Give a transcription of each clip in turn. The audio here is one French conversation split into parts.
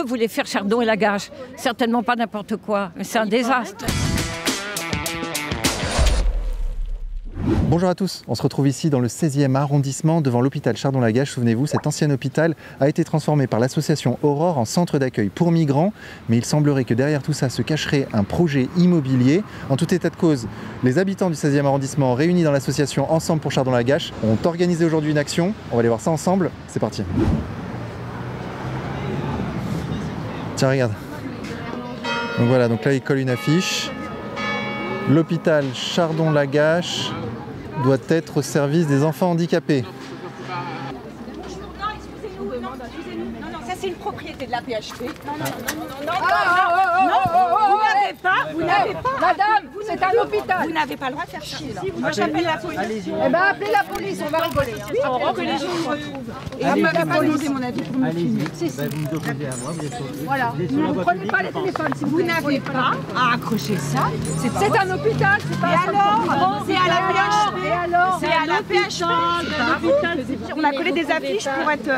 que voulait faire Chardon et Lagache? Certainement pas n'importe quoi, mais c'est un désastre. Bonjour à tous, on se retrouve ici dans le 16e arrondissement devant l'hôpital Chardon-Lagache. Souvenez-vous, cet ancien hôpital a été transformé par l'association Aurore en centre d'accueil pour migrants, mais il semblerait que derrière tout ça se cacherait un projet immobilier. En tout état de cause, les habitants du 16e arrondissement réunis dans l'association Ensemble pour Chardon-Lagache ont organisé aujourd'hui une action. On va aller voir ça ensemble, c'est parti. Tiens, regarde. Donc voilà, donc là il colle une affiche. L'hôpital Chardon-Lagache doit être au service des enfants handicapés. Ça c'est une propriété de la PHP. Vous n'avez pas. Madame, c'est un hôpital. Vous n'avez pas le droit de faire chier là. Moi j'appelle la police. Eh ben appelez la police, on va rigoler. On rend que les gens nous retrouvent. Et après la police, mon avis, pour me filmer. Vous nous autorisez à moi, vous êtes voilà. Ne prenez pas les téléphones. Si vous n'avez pas à accrocher ça, c'est un hôpital. Et alors, c'est à la PHP. C'est à la PHP. On a collé des affiches pour être.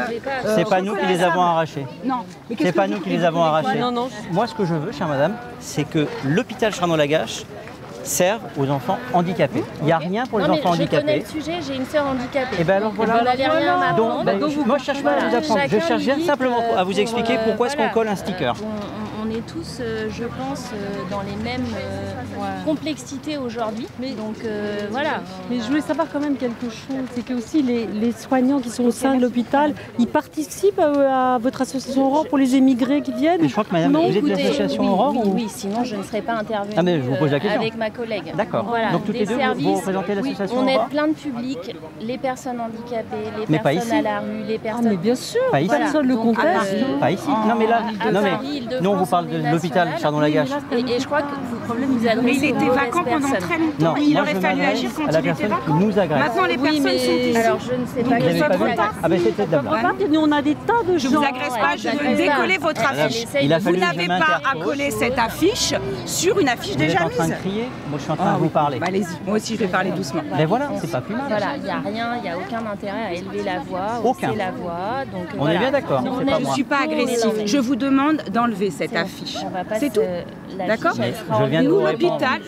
C'est pas nous qui les avons arrachées. Non. C'est pas nous qui les avons arrachées. Moi, ce que je veux, chère madame, c'est que l'hôpital Chardon-Lagache serve aux enfants handicapés. Il n'y a rien pour les enfants handicapés. Je connais le sujet, j'ai une sœur handicapée. Et bien alors voilà. Vous n'allez rien m'apprendre. Moi, je cherche pas à vous apprendre. Je cherche simplement à vous expliquer pourquoi est-ce qu'on colle un sticker. On est tous, je pense, dans les mêmes complexités aujourd'hui. Donc voilà. Mais je voulais savoir quand même quelque chose, c'est que aussi les soignants qui sont au sein de l'hôpital, ils participent à votre association Aurore pour les émigrés qui viennent. Mais je crois que madame, vous êtes de l'association Aurore oui, sinon je ne serais pas intervenue mais je vous pose la question. Avec ma collègue. D'accord. Voilà, donc toutes les deux, vous représentez l'association Aurore. On aide plein de publics, les personnes handicapées, les personnes à la rue, les personnes... mais bien sûr, pas ici. Personne le conteste. Pas ici. Non mais là, nous on vous parle de l'hôpital Chardon-Lagache. Et je crois que vous adressez. Mais il était vacant pendant très longtemps. Non, il aurait fallu agir quand il était vacant. Nous agresse. Maintenant les personnes sont ici. Alors je ne sais pas. Vous n'avez pas vu? Ah ben c'est peut-être d'abord. Nous on a des tas de gens. Je vous agresse pas, je veux décoller votre affiche. Vous n'avez pas à coller cette affiche sur une affiche déjà mise. Vous êtes en train de crier, moi je suis en train de vous parler. Allez-y, moi aussi je vais parler doucement. Mais voilà, c'est pas plus mal. Voilà, il n'y a rien, il n'y a aucun intérêt à élever la voix, hausser la voix. Donc, on est bien d'accord. Je ne suis pas agressive. Je vous demande d'enlever cette affiche. C'est tout. D'accord. Nous,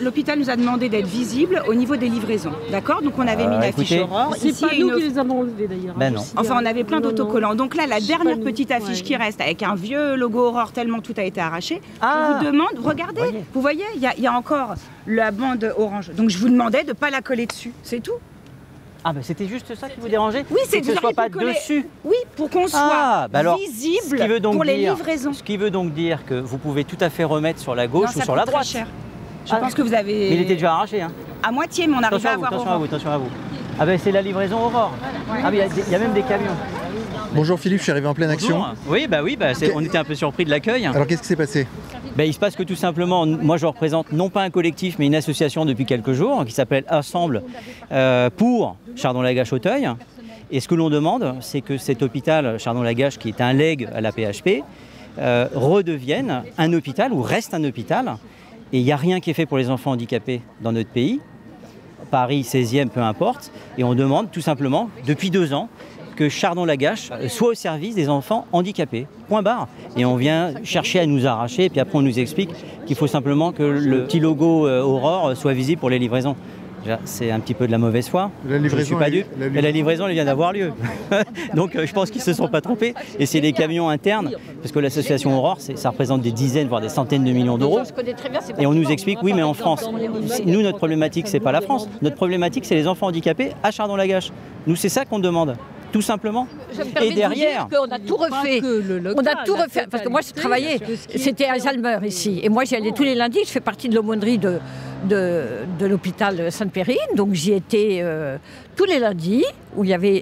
l'hôpital nous a demandé d'être visible au niveau des livraisons. D'accord. Donc on avait mis une affiche Aurore. C'est pas nous qui les avons enlevés d'ailleurs. Ben non. Enfin, on avait plein d'autocollants. Donc là, la dernière petite affiche qui reste avec un vieux logo Aurore tellement tout a été arraché. Je vous demande, regardez, vous voyez, il y a encore la bande orange. Donc je vous demandais de ne pas la coller dessus. C'est tout. Ah ben c'était juste ça qui vous dérangeait? Oui, c'est que ce soit pas dessus. Oui, pour qu'on soit visible pour les livraisons. Ce qui veut donc dire que vous pouvez tout à fait remettre sur la gauche ou sur la droite. Cher. Je pense que vous avez... Mais il était déjà arraché. Hein. À moitié, mais on arrive à avoir Aurore. Attention à vous. Ah ben c'est la livraison Aurore. Ah mais il y a même des camions. Bonjour Philippe, je suis arrivé en pleine action. Bonjour. Oui, on était un peu surpris de l'accueil. Alors qu'est-ce qui s'est passé? Il se passe que tout simplement, moi je représente non pas un collectif mais une association depuis quelques jours qui s'appelle Ensemble pour Chardon-Lagache-Auteuil. Et ce que l'on demande, c'est que cet hôpital Chardon-Lagache, qui est un legs à la PHP, redevienne un hôpital ou reste un hôpital. Et il n'y a rien qui est fait pour les enfants handicapés dans notre pays. Paris 16e, peu importe. Et on demande tout simplement, depuis 2 ans, que Chardon-Lagache soit au service des enfants handicapés. Point barre. Et on vient chercher à nous arracher, et puis après on nous explique qu'il faut simplement que le petit logo Aurore soit visible pour les livraisons. C'est un petit peu de la mauvaise foi. Je ne suis pas dupe. Mais la livraison elle vient d'avoir lieu. Donc je pense qu'ils ne se sont pas trompés. Et c'est les camions internes, parce que l'association Aurore, ça représente des dizaines, voire des centaines de millions d'euros. Et on nous explique, oui, mais en France, nous, notre problématique, ce n'est pas la France. Notre problématique, c'est les enfants handicapés à Chardon-Lagache. Nous, c'est ça qu'on demande. Tout simplement. Et derrière, on a tout refait. On a tout refait. Parce que moi, je travaillais. C'était à Alzheimer ici. Et moi, j'y allais tous les lundis. Je fais partie de l'aumônerie de l'hôpital Sainte-Périne. Donc, j'y étais tous les lundis, où il y avait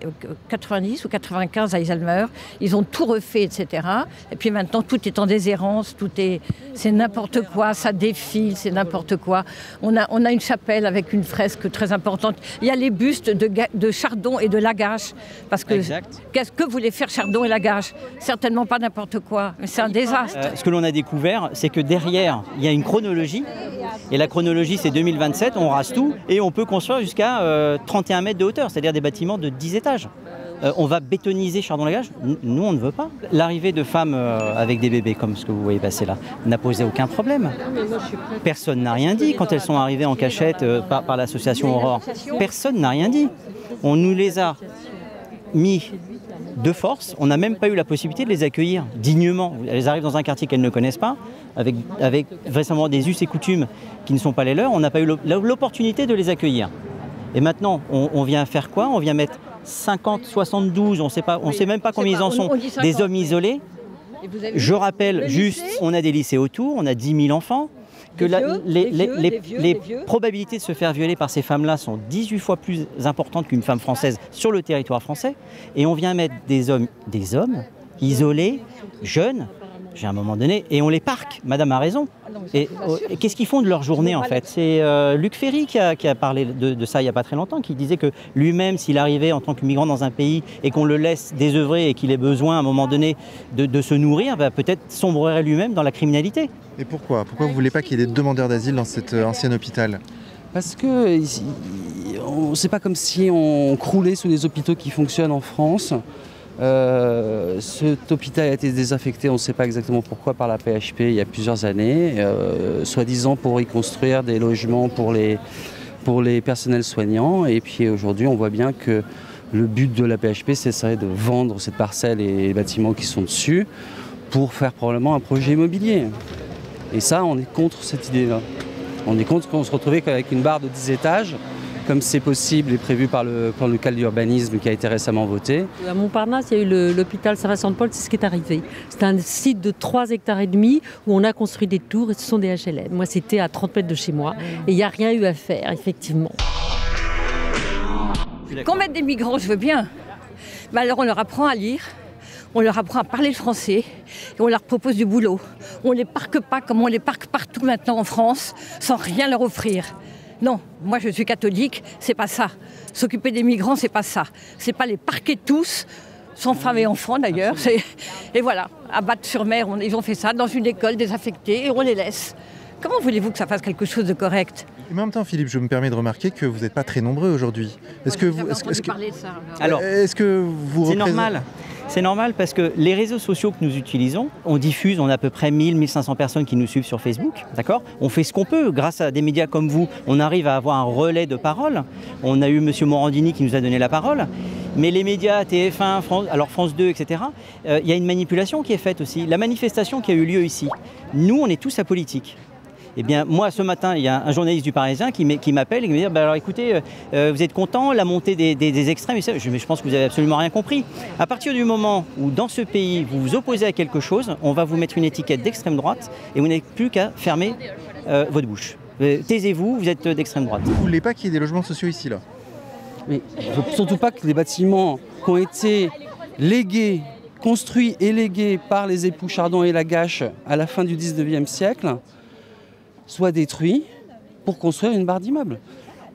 90 ou 95 à Alzheimer. Ils ont tout refait, etc. Et puis maintenant, tout est en déshérence. C'est n'importe quoi. Ça défile, c'est n'importe quoi. On a une chapelle avec une fresque très importante. Il y a les bustes de Chardon et de Lagache. Parce que qu'est-ce que voulait faire Chardon et Lagache? Certainement pas n'importe quoi, mais c'est un désastre. Ce que l'on a découvert, c'est que derrière, il y a une chronologie. Et la chronologie, c'est 2027, on rase tout et on peut construire jusqu'à 31 mètres de hauteur, c'est-à-dire des bâtiments de 10 étages. on va bétoniser Chardon-la-Gage. Nous, on ne veut pas. L'arrivée de femmes avec des bébés, comme ce que vous voyez passer là, n'a posé aucun problème. Personne n'a rien dit quand elles sont arrivées en cachette par l'association Aurore. Personne n'a rien dit. On nous les a mis de force. On n'a même pas eu la possibilité de les accueillir dignement. Elles arrivent dans un quartier qu'elles ne connaissent pas, avec vraisemblablement des us et coutumes qui ne sont pas les leurs. On n'a pas eu l'opportunité de les accueillir. Et maintenant, on vient faire quoi? On vient mettre 50, 72, on ne sait même pas combien ils en sont, des hommes isolés. Je rappelle juste, on a des lycées autour, on a 10 000 enfants, que les probabilités de se faire violer par ces femmes-là sont 18 fois plus importantes qu'une femme française sur le territoire français. Et on vient mettre des hommes isolés, jeunes, à un moment donné, et on les parque. Madame a raison. Et qu'est-ce qu'ils font de leur journée en fait? C'est Luc Ferry qui a parlé de ça il n'y a pas très longtemps, qui disait que lui-même, s'il arrivait en tant que migrant dans un pays et qu'on le laisse désœuvrer et qu'il ait besoin à un moment donné de se nourrir, peut-être sombrerait lui-même dans la criminalité. Et pourquoi vous ne voulez pas qu'il y ait des demandeurs d'asile dans cet ancien hôpital? Parce que c'est pas comme si on croulait sous les hôpitaux qui fonctionnent en France. Cet hôpital a été désaffecté, on ne sait pas exactement pourquoi, par la PHP il y a plusieurs années, soi-disant pour y construire des logements pour les personnels soignants. Et puis aujourd'hui, on voit bien que le but de la PHP, ce serait de vendre cette parcelle et les bâtiments qui sont dessus pour faire probablement un projet immobilier. Et ça, on est contre cette idée-là. On est contre qu'on se retrouvait avec une barre de 10 étages, comme c'est possible et prévu par le plan local d'urbanisme qui a été récemment voté. À Montparnasse, il y a eu l'hôpital Saint-Vincent-de-Paul, c'est ce qui est arrivé. C'est un site de 3,5 hectares où on a construit des tours et ce sont des HLM. Moi, c'était à 30 mètres de chez moi et il n'y a rien eu à faire, effectivement. Qu'on mette des migrants, je veux bien. Mais alors on leur apprend à lire, on leur apprend à parler le français et on leur propose du boulot. On ne les parque pas comme on les parque partout maintenant en France, sans rien leur offrir. Non, moi je suis catholique, c'est pas ça. S'occuper des migrants, c'est pas ça. C'est pas les parquer tous, sans femmes et enfants d'ailleurs. Et voilà, à Batte-sur-Mer, ils ont fait ça dans une école désaffectée et on les laisse. Comment voulez-vous que ça fasse quelque chose de correct? Mais en même temps, Philippe, je me permets de remarquer que vous n'êtes pas très nombreux aujourd'hui. Est-ce que vous... C'est normal. C'est normal parce que les réseaux sociaux que nous utilisons, on diffuse, on a à peu près 1000-1500 personnes qui nous suivent sur Facebook, d'accord? On fait ce qu'on peut, grâce à des médias comme vous, on arrive à avoir un relais de parole. On a eu M. Morandini qui nous a donné la parole, mais les médias, TF1, France 2, etc., il y a une manipulation qui est faite aussi. La manifestation qui a eu lieu ici, nous, on est tous apolitiques. Eh bien, moi, ce matin, il y a un journaliste du Parisien qui m'appelle et qui me dit alors écoutez, vous êtes content, la montée des extrêmes, je pense que vous n'avez absolument rien compris. À partir du moment où, dans ce pays, vous vous opposez à quelque chose, on va vous mettre une étiquette d'extrême droite et vous n'avez plus qu'à fermer votre bouche. Taisez-vous, vous êtes d'extrême droite. Vous ne voulez pas qu'il y ait des logements sociaux ici, là? Mais surtout pas que les bâtiments qui ont été légués, construits et légués par les époux Chardon et Lagache à la fin du 19e siècle soient détruits pour construire une barre d'immeubles.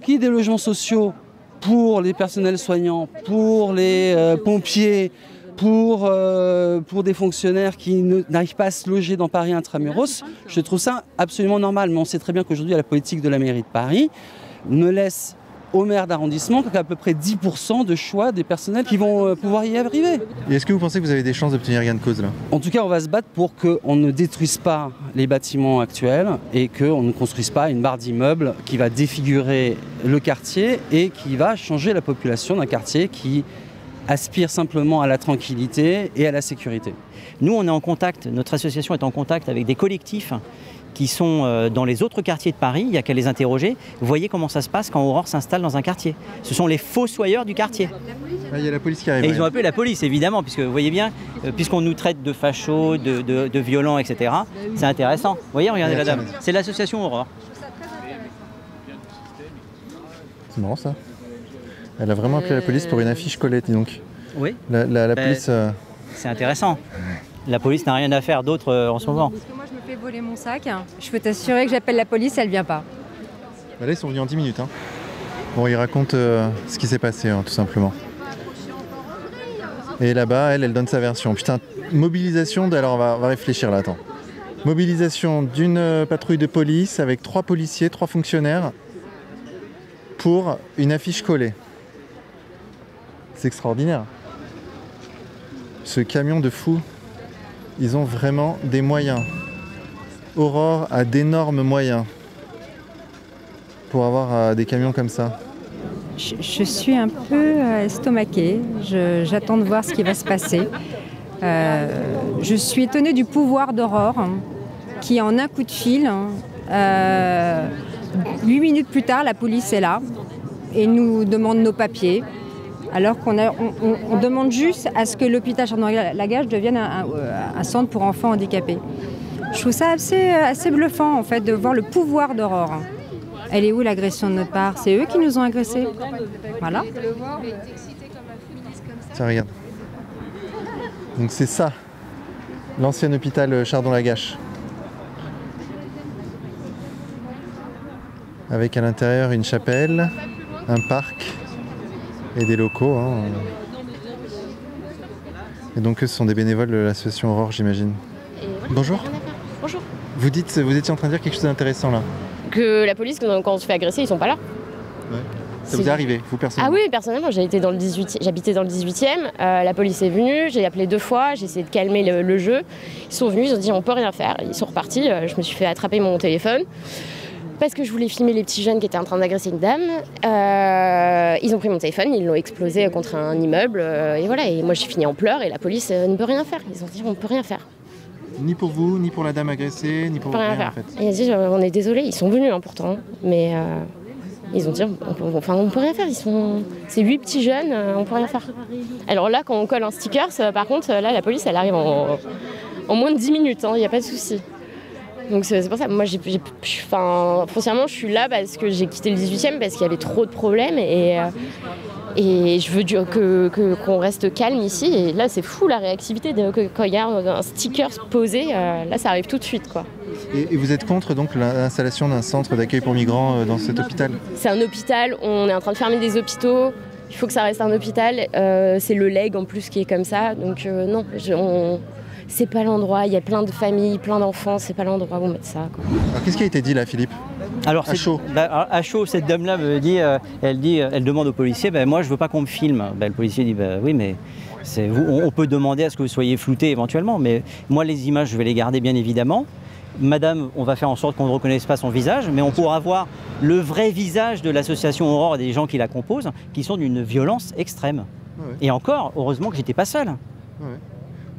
Qu'il y ait des logements sociaux pour les personnels soignants, pour les pompiers, pour des fonctionnaires qui n'arrivent pas à se loger dans Paris intramuros, je trouve ça absolument normal. Mais on sait très bien qu'aujourd'hui, la politique de la mairie de Paris ne laisse au maire d'arrondissement qu'à peu près 10% de choix des personnels qui vont pouvoir y arriver. Et est-ce que vous pensez que vous avez des chances d'obtenir gain de cause là? En tout cas, on va se battre pour qu'on ne détruise pas les bâtiments actuels et qu'on ne construise pas une barre d'immeubles qui va défigurer le quartier et qui va changer la population d'un quartier qui aspire simplement à la tranquillité et à la sécurité. Nous, on est en contact, notre association est en contact avec des collectifs qui sont dans les autres quartiers de Paris, il n'y a qu'à les interroger. Vous voyez comment ça se passe quand Aurore s'installe dans un quartier. Ce sont les fossoyeurs du quartier. Ah, il y a la police qui arrive. Et ils ont appelé la police, évidemment, puisque vous voyez bien, puisqu'on nous traite de fachos, de violents, etc. C'est intéressant. Vous voyez, regardez la dame. C'est l'association Aurore. C'est marrant ça. Elle a vraiment appelé la police pour une affiche collée, dis donc. Oui. La police... C'est intéressant. La police n'a rien à faire d'autre en ce moment. Parce que moi je me fais voler mon sac, je peux t'assurer que j'appelle la police, elle vient pas. Là ils sont venus en 10 minutes. Hein. Bon, ils racontent ce qui s'est passé, hein, tout simplement. Et là-bas, elle donne sa version. Putain, mobilisation, alors on va réfléchir là, attends. Mobilisation d'une patrouille de police avec 3 policiers, 3 fonctionnaires pour une affiche collée. C'est extraordinaire. Ce camion de fou, ils ont vraiment des moyens. Aurore a d'énormes moyens pour avoir des camions comme ça. Je suis un peu estomaquée. J'attends de voir ce qui va se passer. Je suis étonnée du pouvoir d'Aurore, qui en un coup de fil, 8 minutes plus tard, la police est là et nous demande nos papiers. Alors qu'on demande juste à ce que l'hôpital Chardon-Lagache devienne un centre pour enfants handicapés. Je trouve ça assez bluffant en fait de voir le pouvoir d'Aurore. Elle est où l'agression de notre part? C'est eux qui nous ont agressés. Voilà. Tiens, regarde. Donc c'est ça, l'ancien hôpital Chardon-Lagache. Avec à l'intérieur une chapelle, un parc et des locaux. Hein. Et donc ce sont des bénévoles de l'association Aurore, j'imagine. Bonjour. Bonjour. Vous étiez en train de dire quelque chose d'intéressant là. Que la police, quand on se fait agresser, ils sont pas là. Ouais. Ça vous est arrivé, vous personnellement? Ah oui, personnellement, j'habitais dans le 18e, la police est venue, j'ai appelé 2 fois, j'ai essayé de calmer le jeu. Ils sont venus, ils ont dit on peut rien faire, ils sont repartis, je me suis fait attraper mon téléphone parce que je voulais filmer les petits jeunes qui étaient en train d'agresser une dame. Ils ont pris mon téléphone, ils l'ont explosé contre un immeuble et voilà, et moi j'ai fini en pleurs et la police ne peut rien faire, ils ont dit on peut rien faire. Ni pour vous, ni pour la dame agressée, ni pour rien en fait. Et ils ont dit on est désolé, ils sont venus pourtant, mais ils ont dit on peut rien faire, c'est 8 petits jeunes, on peut rien faire. Alors là quand on colle un sticker, par contre là la police elle arrive en moins de 10 minutes, il n'y a pas de souci. Donc c'est pour ça, moi foncièrement je suis là parce que j'ai quitté le 18e parce qu'il y avait trop de problèmes et je veux qu'on reste calme ici. Et là c'est fou la réactivité, quand il y a un sticker posé, là ça arrive tout de suite quoi. Et vous êtes contre donc l'installation d'un centre d'accueil pour migrants dans cet hôpital? C'est un hôpital, on est en train de fermer des hôpitaux, il faut que ça reste un hôpital, c'est le leg en plus qui est comme ça, donc non, c'est pas l'endroit, il y a plein de familles, plein d'enfants, c'est pas l'endroit où mettre ça. Alors qu'est-ce qui a été dit là, Philippe? Alors à chaud. À chaud, cette dame-là me dit, elle demande au policier, moi je veux pas qu'on me filme. Le policier dit, oui mais on peut demander à ce que vous soyez flouté éventuellement, mais moi les images je vais les garder bien évidemment. Madame, on va faire en sorte qu'on ne reconnaisse pas son visage, mais on pourra voir le vrai visage de l'association Aurore et des gens qui la composent, qui sont d'une violence extrême. Ouais. Et encore, heureusement que j'étais pas seul. Ouais.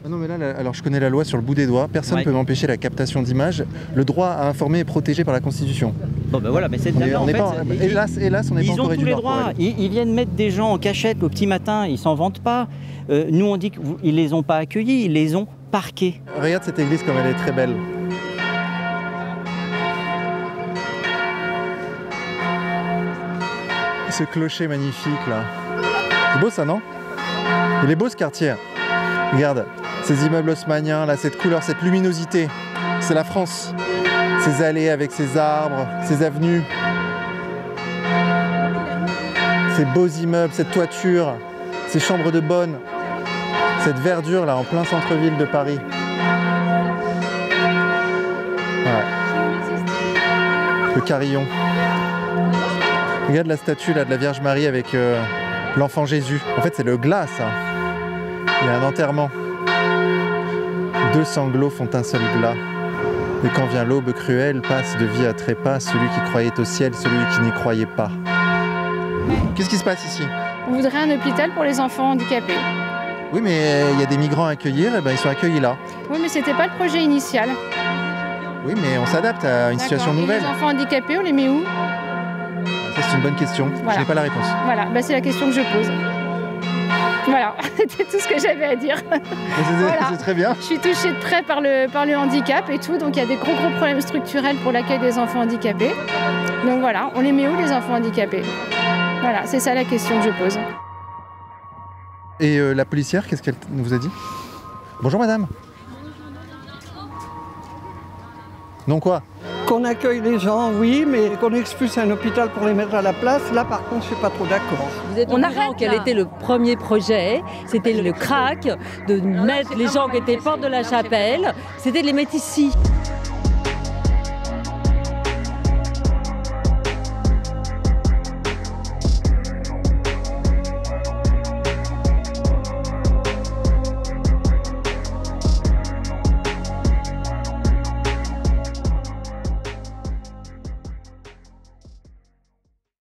Ah non mais là, alors je connais la loi sur le bout des doigts, personne ne peut m'empêcher la captation d'images. Le droit à informer est protégé par la Constitution. Bon ben voilà, mais cette dame-là en fait... Hélas, on n'est pas encore tous les droits. Ils viennent mettre des gens en cachette au petit matin, ils s'en vantent pas. Nous on dit qu'ils les ont pas accueillis, ils les ont parqués. Regarde cette église comme elle est très belle. Ce clocher magnifique là. C'est beau ça, non? Il est beau ce quartier. Regarde, ces immeubles haussmanniens, là, cette couleur, cette luminosité. C'est la France. Ces allées avec ces arbres, ces avenues. Ces beaux immeubles, cette toiture, ces chambres de bonne. Cette verdure là, en plein centre-ville de Paris. Ouais. Le carillon. Regarde la statue là, de la Vierge Marie avec l'enfant Jésus. En fait, c'est le glas, ça. Il y a un enterrement. 2 sanglots font un seul glas. Et quand vient l'aube cruelle, passe de vie à trépas celui qui croyait au ciel, celui qui n'y croyait pas. Qu'est-ce qui se passe ici? On voudrait un hôpital pour les enfants handicapés. Oui, mais il y a des migrants à accueillir, et ben ils sont accueillis là. Oui, mais c'était pas le projet initial. Oui, mais on s'adapte à une situation nouvelle. Et les enfants handicapés, on les met où? Ça, c'est une bonne question. Voilà. Je n'ai pas la réponse. Voilà, c'est la question que je pose. Voilà, c'était tout ce que j'avais à dire. Voilà. C'est très bien. Je suis touchée de près par le handicap et tout, donc il y a des gros problèmes structurels pour l'accueil des enfants handicapés. Donc voilà, on les met où les enfants handicapés? Voilà, c'est ça la question que je pose. Et la policière, qu'est-ce qu'elle vous a dit? Bonjour madame. Non quoi? Qu'on accueille les gens, oui, mais qu'on expulse un hôpital pour les mettre à la place, là par contre, je ne suis pas trop d'accord. Vous êtes au courant quel était le premier projet? C'était le crack, de mettre les gens qui étaient porte de la chapelle, c'était de les mettre ici.